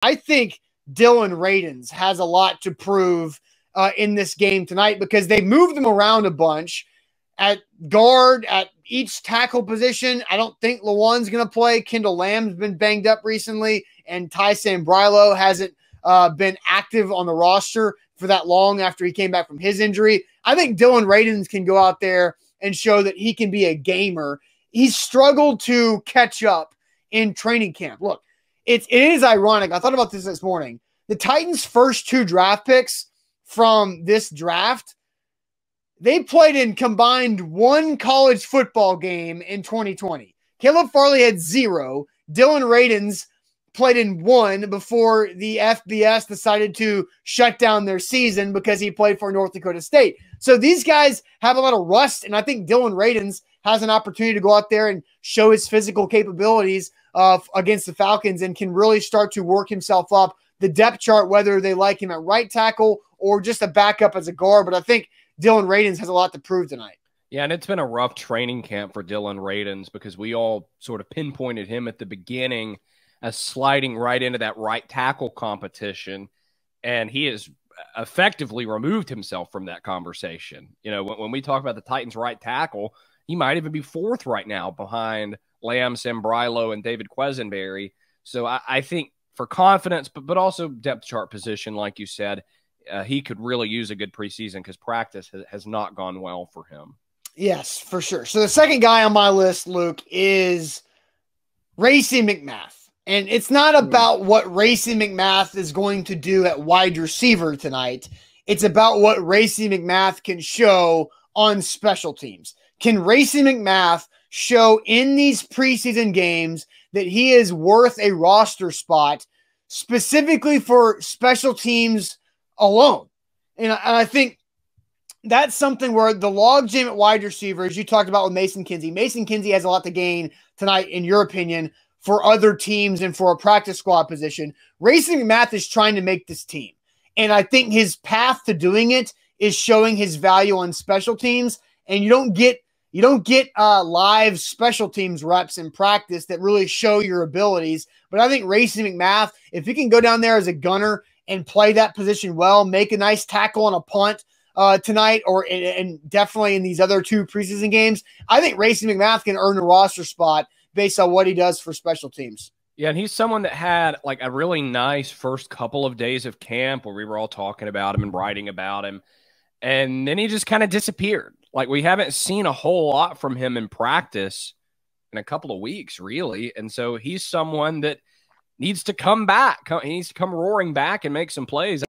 I think Dylan Radins has a lot to prove in this game tonight because they moved him around a bunch at guard, at each tackle position. I don't think Lawan's going to play. Kendall Lamb's been banged up recently, and Ty Sambrilo hasn't been active on the roster for that long after he came back from his injury. I think Dylan Radins can go out there and show that he can be a gamer. He's struggled to catch up in training camp. Look, it is ironic. I thought about this morning. The Titans' first 2 draft picks from this draft, they played in combined 1 college football game in 2020. Caleb Farley had 0. Dylan Radins played in 1 before the FBS decided to shut down their season because he played for North Dakota State. So these guys have a lot of rust, and I think Dylan Radins has an opportunity to go out there and show his physical capabilities against the Falcons and can really start to work himself up the depth chart, whether they like him at right tackle or just a backup as a guard. But I think Dylan Radins has a lot to prove tonight. Yeah, and it's been a rough training camp for Dylan Radins because we all sort of pinpointed him at the beginning as sliding right into that right tackle competition, and he has effectively removed himself from that conversation. You know, when we talk about the Titans' right tackle, he might even be 4th right now behind Lamb, Sambrilo, and David Quesenberry. So I think for confidence, but also depth chart position, like you said, he could really use a good preseason because practice has not gone well for him. Yes, for sure. So the second guy on my list, Luke, is Racey McMath. And it's not about what Racey McMath is going to do at wide receiver tonight. It's about what Racey McMath can show on special teams. Can Racey McMath show in these preseason games that he is worth a roster spot specifically for special teams alone? And I think that's something where the logjam at wide receiver, as you talked about with Mason Kinsey has a lot to gain tonight, in your opinion, for other teams and for a practice squad position. Racey McMath is trying to make this team. And I think his path to doing it is showing his value on special teams. And you don't get live special teams reps in practice that really show your abilities. But I think Racey McMath, if he can go down there as a gunner and play that position well, make a nice tackle on a punt tonight, and definitely in these other 2 preseason games, I think Racey McMath can earn a roster spot based on what he does for special teams. Yeah, and he's someone that had like a really nice first couple of days of camp where we were all talking about him and writing about him. And then he just kind of disappeared. Like, we haven't seen a whole lot from him in practice in a couple of weeks, really. And so he's someone that needs to come back. He needs to come roaring back and make some plays.